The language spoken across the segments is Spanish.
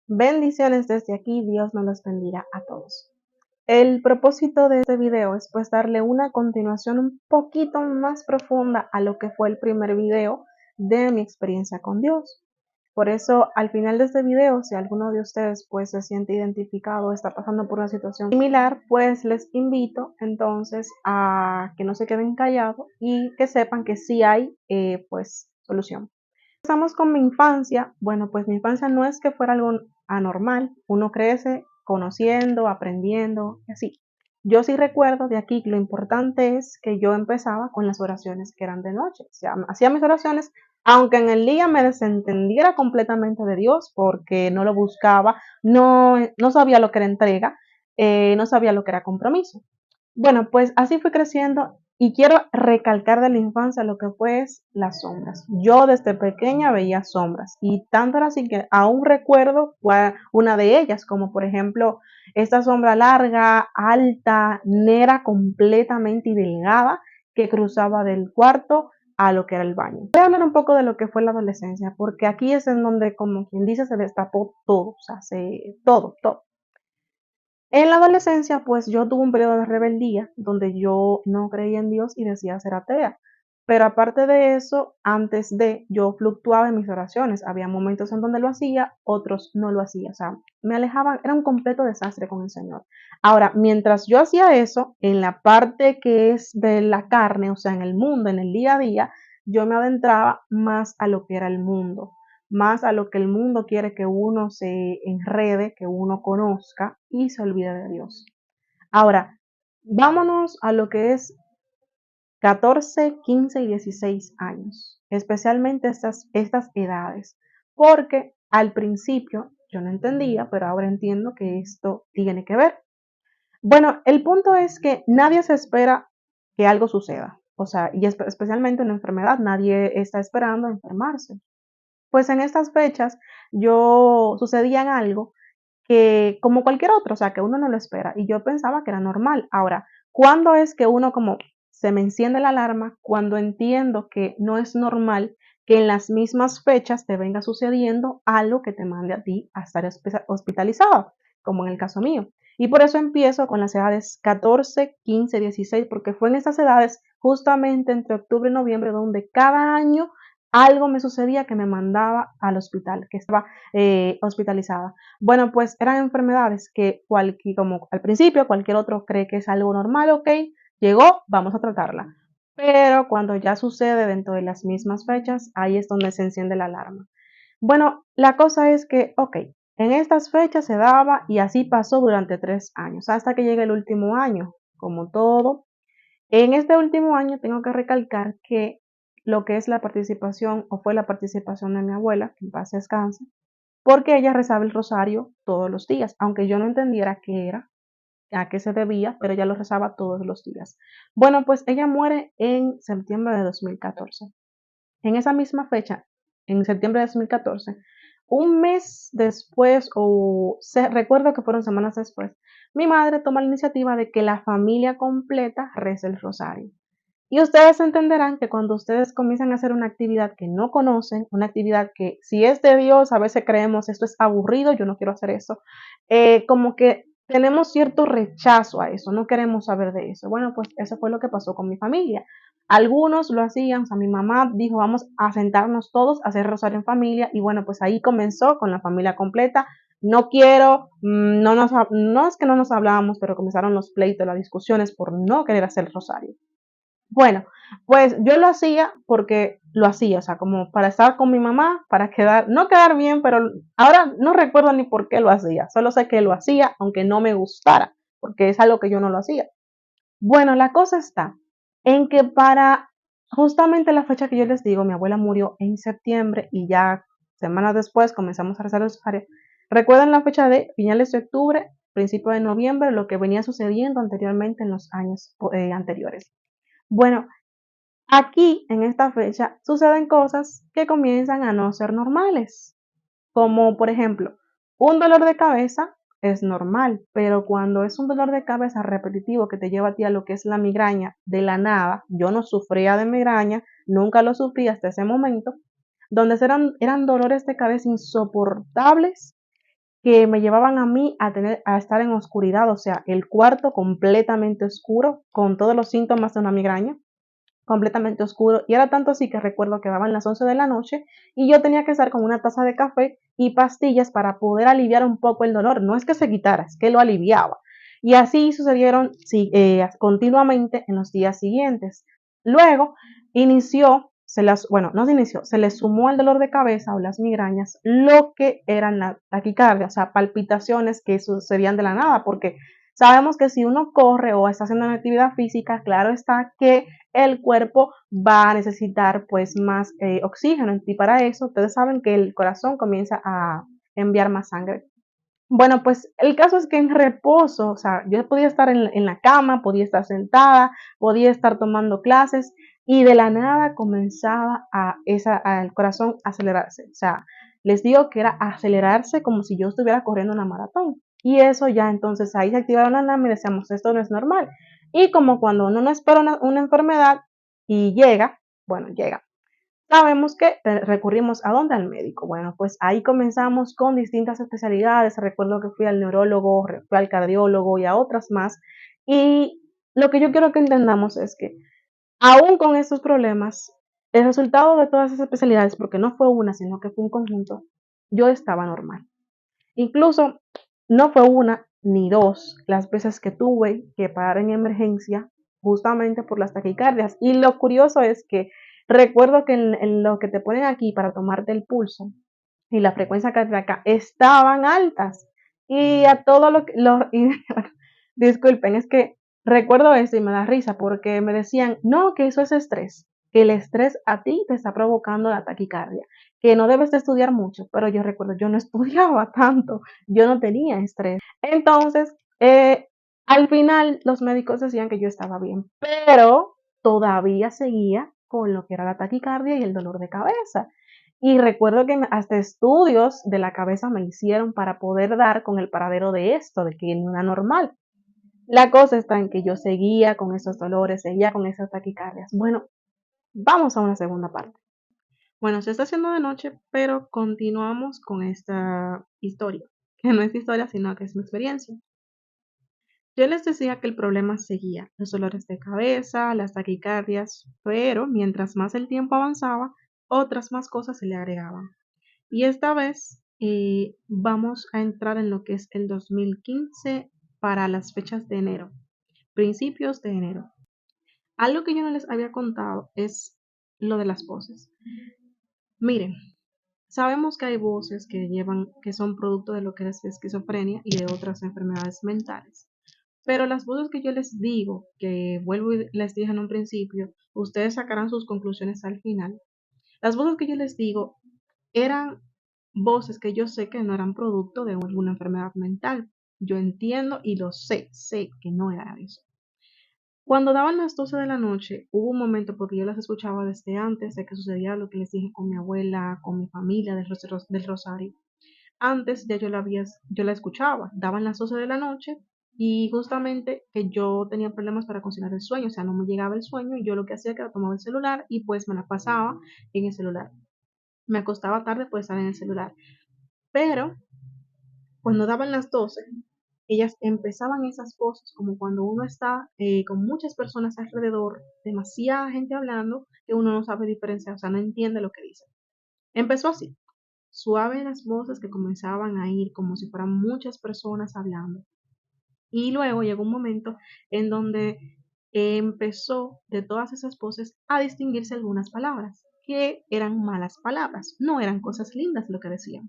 Bendiciones desde aquí, Dios nos los bendiga a todos. El propósito de este video es pues darle una continuación un poquito más profunda a lo que fue el primer video de mi experiencia con Dios. Por eso al final de este video, si alguno de ustedes pues se siente identificado o está pasando por una situación similar, pues les invito entonces a que no se queden callados y que sepan que sí hay pues solución. Empezamos con mi infancia. Bueno, pues mi infancia no es que fuera algo anormal. Uno crece conociendo, aprendiendo y así. Yo sí recuerdo de aquí lo importante es que yo empezaba con las oraciones que eran de noche. O sea, hacía mis oraciones, aunque en el día me desentendiera completamente de Dios porque no lo buscaba, no sabía lo que era entrega, no sabía lo que era compromiso. Bueno, pues así fui creciendo y quiero recalcar de la infancia lo que fue las sombras. Yo desde pequeña veía sombras y tanto era así que aún recuerdo una de ellas, como por ejemplo esta sombra larga, alta, negra, completamente y delgada que cruzaba del cuarto a lo que era el baño. Voy a hablar un poco de lo que fue la adolescencia, porque aquí es en donde, como quien dice, se destapó todo, o sea, todo. En la adolescencia, pues yo tuve un periodo de rebeldía donde yo no creía en Dios y decía ser atea. Pero aparte de eso, antes de, yo fluctuaba en mis oraciones. Había momentos en donde lo hacía, otros no lo hacía. O sea, me alejaba, era un completo desastre con el Señor. Ahora, mientras yo hacía eso, en la parte que es de la carne, o sea, en el mundo, en el día a día, yo me adentraba más a lo que era el mundo, más a lo que el mundo quiere que uno se enrede, que uno conozca y se olvide de Dios. Ahora, vámonos a lo que es 14, 15 y 16 años, especialmente estas edades, porque al principio yo no entendía, pero ahora entiendo que esto tiene que ver. Bueno, el punto es que nadie se espera que algo suceda, o sea, y especialmente una enfermedad, nadie está esperando enfermarse. Pues en estas fechas yo sucedían algo que como cualquier otro, o sea, que uno no lo espera y yo pensaba que era normal. Ahora, ¿cuándo es que uno como se me enciende la alarma? Cuando entiendo que no es normal que en las mismas fechas te venga sucediendo algo que te mande a ti a estar hospitalizado, como en el caso mío. Y por eso empiezo con las edades 14, 15, 16, porque fue en esas edades, justamente entre octubre y noviembre, donde cada año algo me sucedía que me mandaba al hospital, que estaba hospitalizada. Bueno, pues eran enfermedades que como al principio cualquier otro cree que es algo normal, ok, llegó, vamos a tratarla. Pero cuando ya sucede dentro de las mismas fechas, ahí es donde se enciende la alarma. Bueno, la cosa es que, ok, en estas fechas se daba y así pasó durante 3 años, hasta que llega el último año, como todo. En este último año tengo que recalcar que lo que es la participación o fue la participación de mi abuela, que en paz descanse, porque ella rezaba el rosario todos los días, aunque yo no entendiera qué era, a qué se debía, pero ella lo rezaba todos los días. Bueno, pues ella muere en septiembre de 2014. En esa misma fecha, en septiembre de 2014, un mes después, recuerdo que fueron semanas después, mi madre toma la iniciativa de que la familia completa reza el rosario. Y ustedes entenderán que cuando ustedes comienzan a hacer una actividad que no conocen, una actividad que si es de Dios, a veces creemos esto es aburrido, yo no quiero hacer eso, como que tenemos cierto rechazo a eso, no queremos saber de eso. Bueno, pues eso fue lo que pasó con mi familia. Algunos lo hacían, o sea, mi mamá dijo, vamos a sentarnos todos a hacer rosario en familia y bueno, pues ahí comenzó con la familia completa. No quiero, no es que no nos hablábamos, pero comenzaron los pleitos, las discusiones por no querer hacer el rosario. Bueno, pues yo lo hacía porque lo hacía, o sea, como para estar con mi mamá, para quedar, no quedar bien, pero ahora no recuerdo ni por qué lo hacía, solo sé que lo hacía aunque no me gustara, porque es algo que yo no lo hacía. Bueno, la cosa está en que para justamente la fecha que yo les digo, mi abuela murió en septiembre y ya semanas después comenzamos a rezar los rosarios. Recuerden la fecha de finales de octubre, principio de noviembre, lo que venía sucediendo anteriormente en los años anteriores. Bueno, aquí, en esta fecha, suceden cosas que comienzan a no ser normales, como por ejemplo, un dolor de cabeza es normal, pero cuando es un dolor de cabeza repetitivo que te lleva a ti a lo que es la migraña de la nada, yo no sufría de migraña, nunca lo sufrí hasta ese momento, donde eran dolores de cabeza insoportables que me llevaban a mí a estar en oscuridad, o sea, el cuarto completamente oscuro, con todos los síntomas de una migraña, completamente oscuro. Y era tanto así que recuerdo que daban las 11 de la noche y yo tenía que estar con una taza de café y pastillas para poder aliviar un poco el dolor. No es que se quitara, es que lo aliviaba. Y así sucedieron sí, continuamente en los días siguientes. Luego inició, bueno, no se inició, se le sumó al dolor de cabeza o las migrañas lo que eran la taquicardia, o sea, palpitaciones que sucedían de la nada, porque sabemos que si uno corre o está haciendo una actividad física, claro está que el cuerpo va a necesitar pues más oxígeno y para eso ustedes saben que el corazón comienza a enviar más sangre. Bueno, pues el caso es que en reposo, o sea, yo podía estar en la cama, podía estar sentada, podía estar tomando clases y de la nada comenzaba al corazón a acelerarse. O sea, les digo que era acelerarse como si yo estuviera corriendo una maratón. Y eso ya entonces ahí se activaron la alarma y decíamos, esto no es normal. Y como cuando uno no espera una enfermedad y llega, bueno, llega. Sabemos que recurrimos a dónde al médico. Bueno, pues ahí comenzamos con distintas especialidades. Recuerdo que fui al neurólogo, fui al cardiólogo y a otras más. Y lo que yo quiero que entendamos es que aún con estos problemas, el resultado de todas esas especialidades, porque no fue una, sino que fue un conjunto, yo estaba normal. Incluso no fue una ni dos las veces que tuve que parar en emergencia justamente por las taquicardias. Y lo curioso es que recuerdo que en lo que te ponen aquí para tomarte el pulso y la frecuencia cardíaca estaban altas. Y a todo disculpen, es que recuerdo eso y me da risa porque me decían, no, que eso es estrés, que el estrés a ti te está provocando la taquicardia, que no debes de estudiar mucho, pero yo recuerdo, yo no estudiaba tanto, yo no tenía estrés. Entonces, al final los médicos decían que yo estaba bien, pero todavía seguía con lo que era la taquicardia y el dolor de cabeza. Y recuerdo que hasta estudios de la cabeza me hicieron para poder dar con el paradero de esto, de que no era normal. La cosa está en que yo seguía con esos dolores, seguía con esas taquicardias. Bueno, vamos a una segunda parte. Bueno, se está haciendo de noche, pero continuamos con esta historia, que no es historia, sino que es mi experiencia. Yo les decía que el problema seguía, los dolores de cabeza, las taquicardias, pero mientras más el tiempo avanzaba, otras más cosas se le agregaban. Y esta vez vamos a entrar en lo que es el 2015 para las fechas de enero, principios de enero. Algo que yo no les había contado es lo de las voces. Miren, sabemos que hay voces que son producto de lo que es esquizofrenia y de otras enfermedades mentales. Pero las voces que yo les digo, que vuelvo y les dije en un principio, ustedes sacarán sus conclusiones al final. Las voces que yo les digo eran voces que yo sé que no eran producto de alguna enfermedad mental. Yo entiendo y lo sé que no era eso. Cuando daban las 12 de la noche, hubo un momento, porque yo las escuchaba desde antes de que sucediera lo que les dije con mi abuela, con mi familia del Rosario. Antes ya yo la escuchaba, daban las 12 de la noche y justamente que yo tenía problemas para conciliar el sueño, o sea, no me llegaba el sueño y yo lo que hacía era tomaba el celular y pues me la pasaba en el celular. Me acostaba tarde pues estar en el celular. Pero cuando daban las 12, ellas empezaban esas voces como cuando uno está con muchas personas alrededor, demasiada gente hablando, que uno no sabe diferenciar, o sea, no entiende lo que dice. Empezó así, suave las voces que comenzaban a ir como si fueran muchas personas hablando. Y luego llegó un momento en donde empezó de todas esas voces a distinguirse algunas palabras, que eran malas palabras, no eran cosas lindas lo que decían,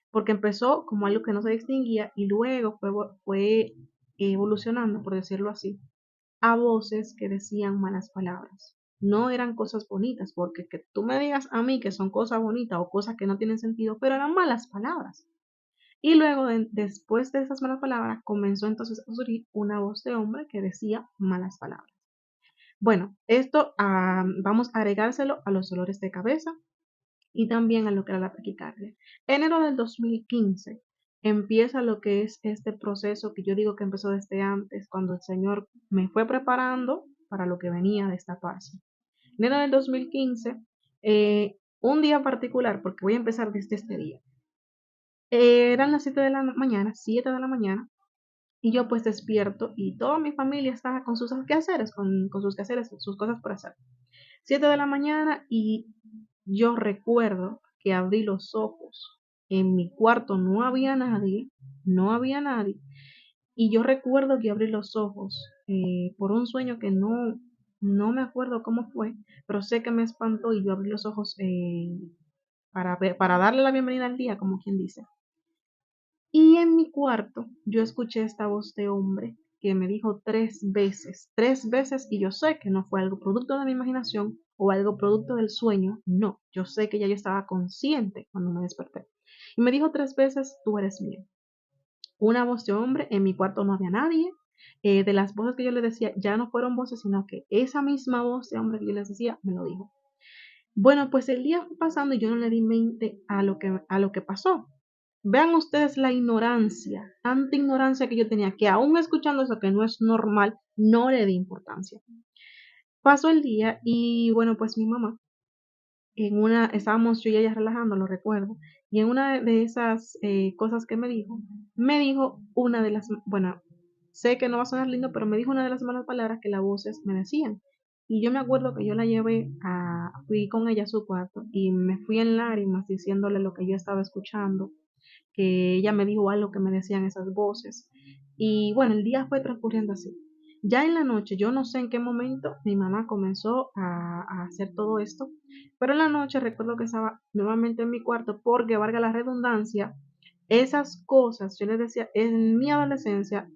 porque empezó como algo que no se distinguía y luego fue evolucionando, por decirlo así, a voces que decían malas palabras. No eran cosas bonitas, porque que tú me digas a mí que son cosas bonitas o cosas que no tienen sentido, pero eran malas palabras. Y luego, después de esas malas palabras, comenzó entonces a surgir una voz de hombre que decía malas palabras. Bueno, esto vamos a agregárselo a los dolores de cabeza y también a lo que era la taquicardia. Enero del 2015 empieza lo que es este proceso que yo digo que empezó desde antes, cuando el Señor me fue preparando para lo que venía a destaparse. Enero del 2015, un día particular, porque voy a empezar desde este día. Eran las 7 de la mañana, 7 de la mañana, y yo pues despierto y toda mi familia estaba con sus quehaceres, con sus quehaceres, sus cosas por hacer. 7 de la mañana y yo recuerdo que abrí los ojos. En mi cuarto no había nadie, no había nadie. Y yo recuerdo que abrí los ojos por un sueño que no me acuerdo cómo fue, pero sé que me espantó y yo abrí los ojos para darle la bienvenida al día, como quien dice. Y en mi cuarto yo escuché esta voz de hombre que me dijo tres veces, y yo sé que no fue algo producto de mi imaginación o algo producto del sueño, no, yo sé que ya yo estaba consciente cuando me desperté. Y me dijo tres veces, tú eres mío. Una voz de hombre, en mi cuarto no había nadie. De las voces que yo le decía, ya no fueron voces, sino que esa misma voz de hombre que yo les decía, me lo dijo. Bueno, pues el día fue pasando y yo no le di mente a lo que pasó. Vean ustedes la ignorancia, tanta ignorancia que yo tenía, que aún escuchando eso que no es normal, no le di importancia. Pasó el día y bueno, pues mi mamá, estábamos yo y ella relajando, lo recuerdo, y en una de esas cosas que me dijo una de las, bueno, sé que no va a sonar lindo, pero me dijo una de las malas palabras que las voces me decían. Y yo me acuerdo que yo la fui con ella a su cuarto y me fui en lágrimas diciéndole lo que yo estaba escuchando, que ella me dijo algo que me decían esas voces. Y bueno, el día fue transcurriendo así. Ya en la noche, yo no sé en qué momento mi mamá comenzó a hacer todo esto, pero en la noche recuerdo que estaba nuevamente en mi cuarto porque, valga la redundancia, esas cosas, yo les decía, en mi adolescencia,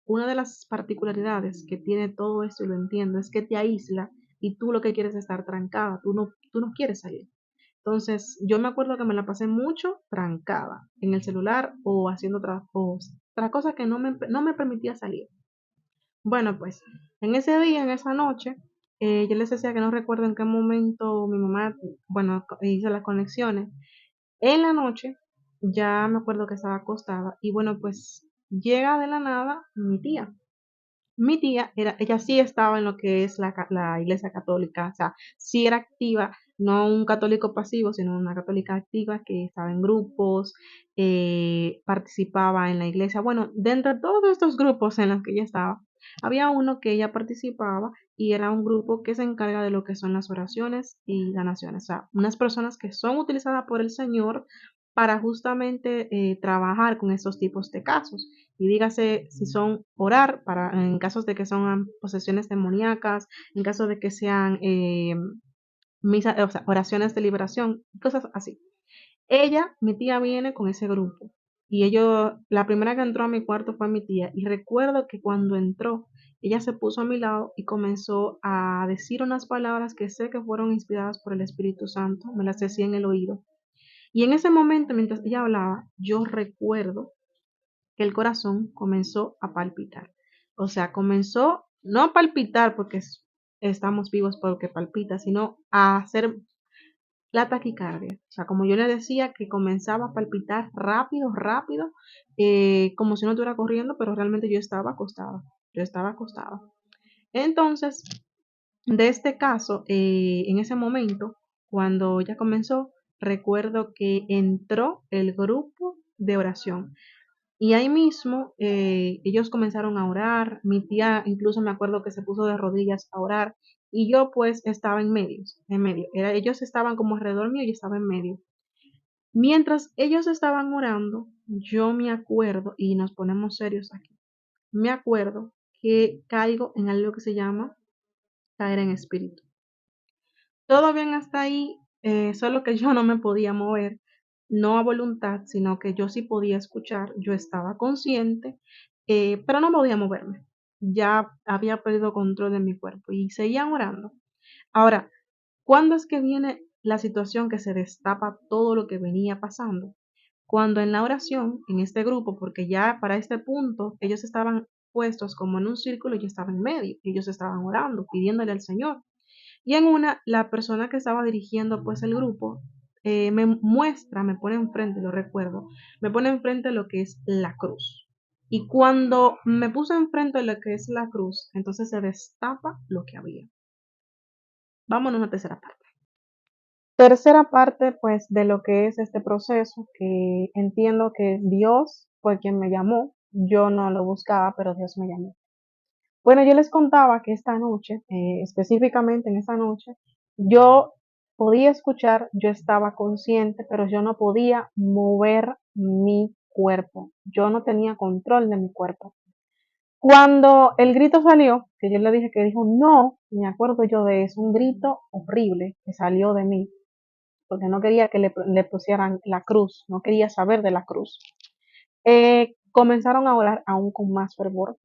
una de las particularidades que tiene todo esto, y lo entiendo, es que te aísla y tú lo que quieres es estar trancada, tú no quieres salir. Entonces, yo me acuerdo que me la pasé mucho trancada en el celular o haciendo otra cosa que no me permitía salir. Bueno, pues en ese día, en esa noche, yo les decía que no recuerdo en qué momento mi mamá, bueno, hizo las conexiones. En la noche, ya me acuerdo que estaba acostada y bueno, pues llega de la nada mi tía. Mi tía ella sí estaba en lo que es la iglesia católica, o sea, sí era activa, no un católico pasivo, sino una católica activa que estaba en grupos, participaba en la iglesia. Bueno, dentro de todos estos grupos en los que ella estaba, había uno que ella participaba y era un grupo que se encarga de lo que son las oraciones y ganaciones, o sea, unas personas que son utilizadas por el Señor para justamente trabajar con estos tipos de casos. Y dígase si son orar en casos de que son posesiones demoníacas, en caso de que sean o sea, oraciones de liberación, cosas así. Mi tía viene con ese grupo y la primera que entró a mi cuarto fue mi tía y recuerdo que cuando entró, ella se puso a mi lado y comenzó a decir unas palabras que sé que fueron inspiradas por el Espíritu Santo, me las decía en el oído. Y en ese momento, mientras ella hablaba, yo recuerdo que el corazón comenzó a palpitar. O sea, comenzó no a palpitar porque estamos vivos porque palpita, sino a hacer la taquicardia. O sea, como yo le decía, que comenzaba a palpitar rápido, rápido, como si no estuviera corriendo, pero realmente yo estaba acostada. Yo estaba acostada. Entonces, de este caso, en ese momento, cuando ya comenzó, recuerdo que entró el grupo de oración. Y ahí mismo ellos comenzaron a orar, mi tía incluso me acuerdo que se puso de rodillas a orar y yo pues estaba en medio. Ellos estaban como alrededor mío y yo estaba en medio. Mientras ellos estaban orando, yo me acuerdo, y nos ponemos serios aquí, me acuerdo que caigo en algo que se llama caer en espíritu. Todo bien hasta ahí, solo que yo no me podía mover, no a voluntad, sino que yo sí podía escuchar, yo estaba consciente, pero no podía moverme. Ya había perdido control de mi cuerpo y seguían orando. Ahora, ¿cuándo es que viene la situación que se destapa todo lo que venía pasando? Cuando en la oración, en este grupo, porque ya para este punto ellos estaban puestos como en un círculo y yo estaba en medio, ellos estaban orando, pidiéndole al Señor. Y en una, la persona que estaba dirigiendo pues el grupo me pone enfrente, lo recuerdo, me pone enfrente lo que es la cruz. Y cuando me puso enfrente de lo que es la cruz, entonces se destapa lo que había. Vámonos a una tercera parte. Tercera parte, pues, de lo que es este proceso, que entiendo que Dios fue quien me llamó, yo no lo buscaba, pero Dios me llamó. Bueno, yo les contaba que esta noche, específicamente en esta noche, yo podía escuchar, yo estaba consciente, pero yo no podía mover mi cuerpo. Yo no tenía control de mi cuerpo. Cuando el grito salió, que yo le dije que dijo no, me acuerdo yo de eso, un grito horrible que salió de mí, porque no quería que le pusieran la cruz, no quería saber de la cruz. Comenzaron a orar aún con más fervor,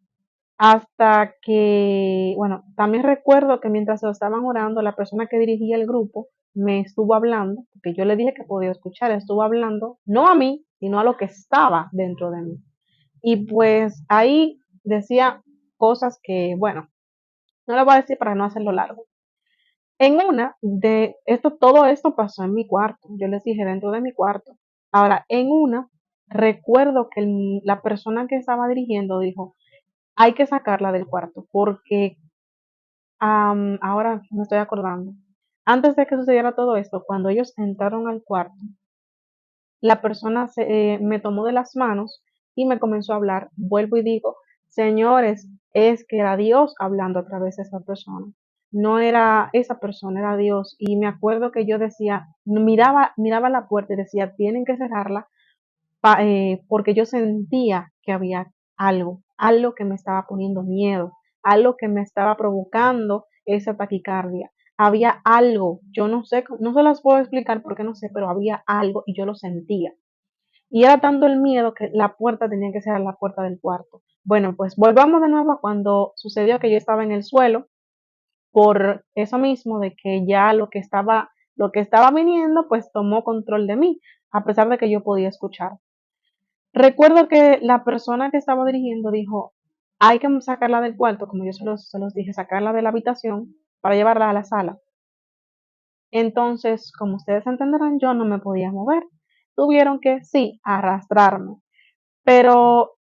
hasta que, bueno, también recuerdo que mientras lo estaban orando, la persona que dirigía el grupo me estuvo hablando, porque yo le dije que podía escuchar, estuvo hablando, no a mí, sino a lo que estaba dentro de mí. Y pues ahí decía cosas que, bueno, no lo voy a decir para no hacerlo largo. En una de esto, todo esto pasó en mi cuarto. Yo les dije dentro de mi cuarto. Ahora, en una, recuerdo que la persona que estaba dirigiendo dijo, hay que sacarla del cuarto, porque ahora me estoy acordando. Antes de que sucediera todo esto, cuando ellos entraron al cuarto, la persona me tomó de las manos y me comenzó a hablar. Vuelvo y digo, señores, es que era Dios hablando a través de esa persona. No era esa persona, era Dios. Y me acuerdo que yo decía, miraba la puerta y decía, tienen que cerrarla porque yo sentía que había algo que me estaba poniendo miedo, algo que me estaba provocando esa taquicardia. Había algo, yo no sé, no se las puedo explicar porque no sé, pero había algo y yo lo sentía. Y era tanto el miedo que la puerta tenía que ser la puerta del cuarto. Bueno, pues volvamos de nuevo a cuando sucedió que yo estaba en el suelo, por eso mismo de que ya lo que estaba viniendo, pues tomó control de mí, a pesar de que yo podía escuchar. Recuerdo que la persona que estaba dirigiendo dijo, hay que sacarla del cuarto, como yo se los dije, sacarla de la habitación para llevarla a la sala. Entonces, como ustedes entenderán, yo no me podía mover. Tuvieron que, sí, arrastrarme. Pero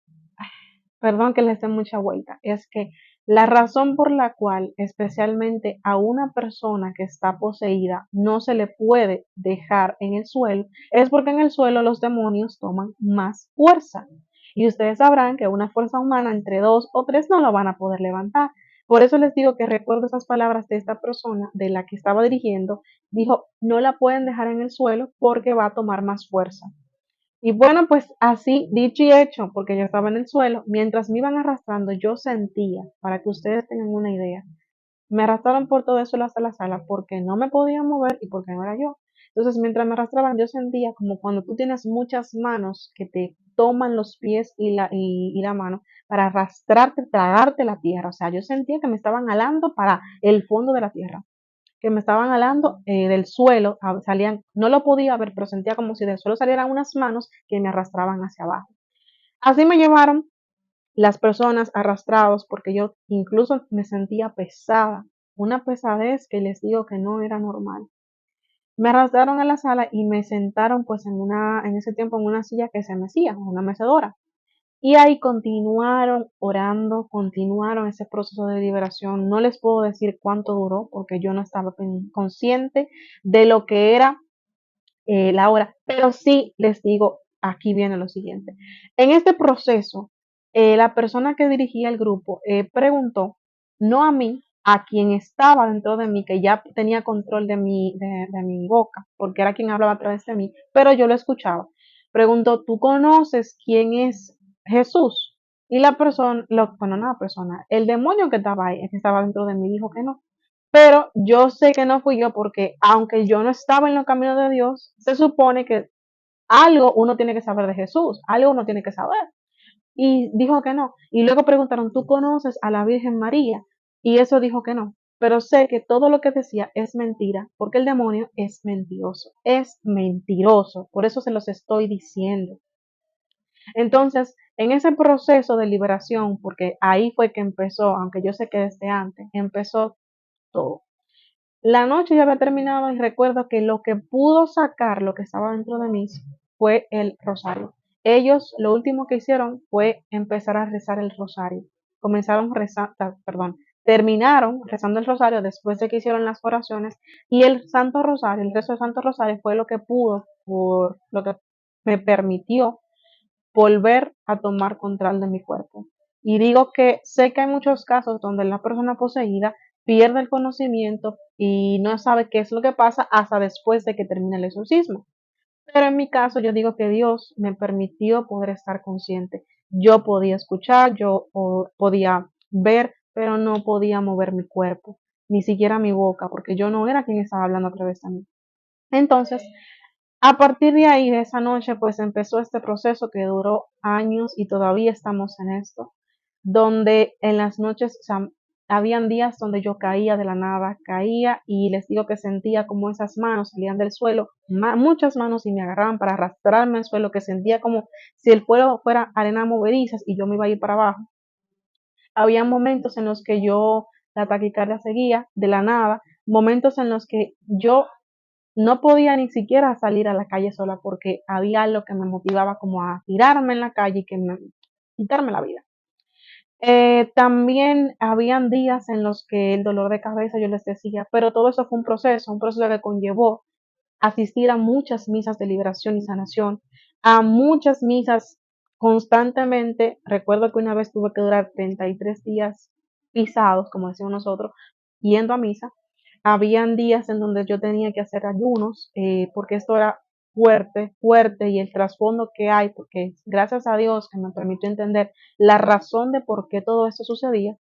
perdón que les dé mucha vuelta, es que la razón por la cual especialmente a una persona que está poseída no se le puede dejar en el suelo es porque en el suelo los demonios toman más fuerza. Y ustedes sabrán que una fuerza humana entre dos o tres no lo van a poder levantar. Por eso les digo que recuerdo esas palabras de esta persona de la que estaba dirigiendo. Dijo, no la pueden dejar en el suelo porque va a tomar más fuerza. Y bueno, pues así, dicho y hecho, porque yo estaba en el suelo, mientras me iban arrastrando, yo sentía, para que ustedes tengan una idea, me arrastraron por todo eso hasta la sala porque no me podía mover y porque no era yo. Entonces, mientras me arrastraban, yo sentía como cuando tú tienes muchas manos que te toman los pies y la mano para arrastrarte, tragarte la tierra. O sea, yo sentía que me estaban jalando para el fondo de la tierra, que me estaban jalando del suelo, salían, no lo podía ver, pero sentía como si del suelo salieran unas manos que me arrastraban hacia abajo. Así me llevaron las personas arrastrados porque yo incluso me sentía pesada, una pesadez que les digo que no era normal. Me arrastraron a la sala y me sentaron pues en ese tiempo en una silla que se mecía, una mecedora. Y ahí continuaron orando, continuaron ese proceso de liberación. No les puedo decir cuánto duró porque yo no estaba consciente de lo que era la hora, pero sí les digo, aquí viene lo siguiente. En este proceso, la persona que dirigía el grupo preguntó, no a mí, a quien estaba dentro de mí, que ya tenía control de mi boca, porque era quien hablaba a través de mí, pero yo lo escuchaba. Preguntó, ¿tú conoces quién es Jesús? Y la persona, bueno, no la persona, el demonio que estaba ahí, que estaba dentro de mí, dijo que no. Pero yo sé que no fui yo porque aunque yo no estaba en los caminos de Dios, se supone que algo uno tiene que saber de Jesús, algo uno tiene que saber. Y dijo que no. Y luego preguntaron, ¿tú conoces a la Virgen María? Y eso dijo que no. Pero sé que todo lo que decía es mentira, porque el demonio es mentiroso, es mentiroso. Por eso se los estoy diciendo. Entonces, en ese proceso de liberación, porque ahí fue que empezó, aunque yo sé que desde antes, empezó todo. La noche ya había terminado y recuerdo que lo que pudo sacar lo que estaba dentro de mí fue el rosario. Ellos lo último que hicieron fue empezar a rezar el rosario. Comenzaron rezar, perdón, terminaron rezando el rosario después de que hicieron las oraciones y el Santo Rosario, el rezo del Santo Rosario fue lo que pudo, por lo que me permitió volver a tomar control de mi cuerpo. Y digo que sé que hay muchos casos donde la persona poseída pierde el conocimiento y no sabe qué es lo que pasa hasta después de que termine el exorcismo. Pero en mi caso yo digo que Dios me permitió poder estar consciente. Yo podía escuchar, yo podía ver, pero no podía mover mi cuerpo, ni siquiera mi boca, porque yo no era quien estaba hablando a través de mí. Entonces, a partir de ahí, de esa noche, pues empezó este proceso que duró años y todavía estamos en esto, donde en las noches, o sea, habían días donde yo caía de la nada, caía y les digo que sentía como esas manos salían del suelo, muchas manos y me agarraban para arrastrarme al suelo, que sentía como si el suelo fuera arena movediza y yo me iba a ir para abajo. Había momentos en los que la taquicardia seguía de la nada, momentos en los que yo no podía ni siquiera salir a la calle sola porque había algo que me motivaba como a tirarme en la calle y quitarme la vida. También habían días en los que el dolor de cabeza yo les decía, pero todo eso fue un proceso que conllevó asistir a muchas misas de liberación y sanación, a muchas misas constantemente. Recuerdo que una vez tuve que durar 33 días pisados, como decimos nosotros, yendo a misa. Habían días en donde yo tenía que hacer ayunos, porque esto era fuerte, fuerte, y el trasfondo que hay, porque gracias a Dios que me permitió entender la razón de por qué todo esto sucedía,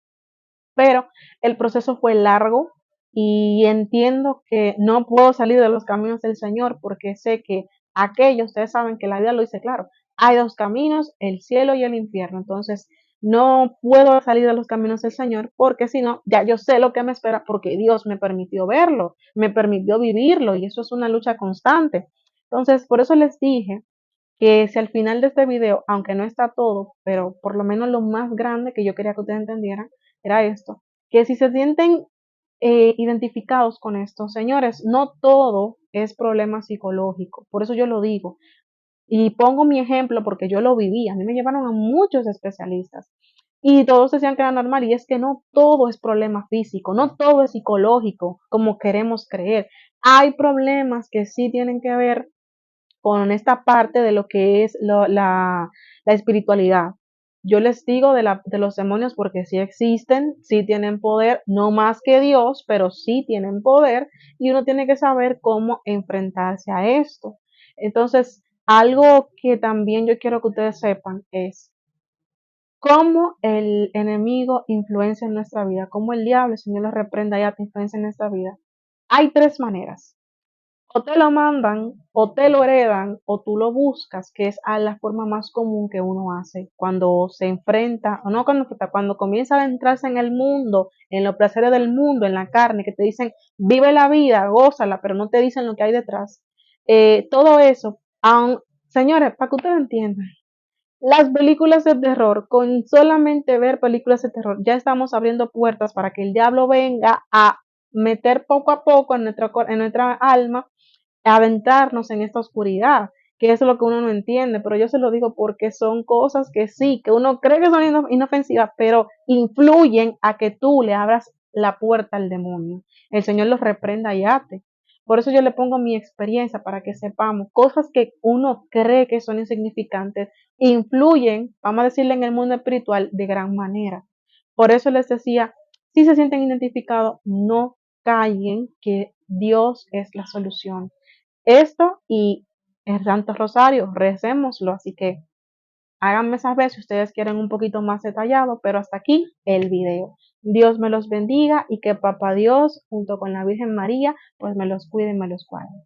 pero el proceso fue largo y entiendo que no puedo salir de los caminos del Señor porque sé que aquello, ustedes saben que la vida lo dice claro, hay dos caminos, el cielo y el infierno, entonces no puedo salir de los caminos del Señor porque si no, ya yo sé lo que me espera porque Dios me permitió verlo, me permitió vivirlo y eso es una lucha constante. Entonces, por eso les dije que si al final de este video, aunque no está todo, pero por lo menos lo más grande que yo quería que ustedes entendieran, era esto, que si se sienten identificados con esto, señores, no todo es problema psicológico, por eso yo lo digo, y pongo mi ejemplo porque yo lo viví, a mí me llevaron a muchos especialistas, y todos decían que era normal, y es que no todo es problema físico, no todo es psicológico, como queremos creer, hay problemas que sí tienen que ver con esta parte de lo que es la espiritualidad. Yo les digo de los demonios porque sí existen, sí tienen poder, no más que Dios, pero sí tienen poder y uno tiene que saber cómo enfrentarse a esto. Entonces, algo que también yo quiero que ustedes sepan es cómo el enemigo influencia en nuestra vida, cómo el diablo, el Señor lo reprenda y te influencia en nuestra vida. Hay tres maneras: o te lo mandan, o te lo heredan, o tú lo buscas, que es a la forma más común que uno hace cuando se enfrenta, o no cuando comienza a adentrarse en el mundo, en los placeres del mundo, en la carne, que te dicen, vive la vida, gózala, pero no te dicen lo que hay detrás. Todo eso, señores, para que ustedes entiendan, las películas de terror, con solamente ver películas de terror, ya estamos abriendo puertas para que el diablo venga a meter poco a poco en nuestra alma, aventarnos en esta oscuridad, que es lo que uno no entiende, pero yo se lo digo porque son cosas que sí, que uno cree que son inofensivas, pero influyen a que tú le abras la puerta al demonio. El Señor los reprenda y ate. Por eso yo le pongo mi experiencia para que sepamos cosas que uno cree que son insignificantes, influyen, vamos a decirle, en el mundo espiritual de gran manera. Por eso les decía, si se sienten identificados, no callen que Dios es la solución. Esto y el Santo Rosario, recémoslo, así que háganme saber si ustedes quieren un poquito más detallado, pero hasta aquí el video. Dios me los bendiga y que Papá Dios junto con la Virgen María pues me los cuide y me los guarde.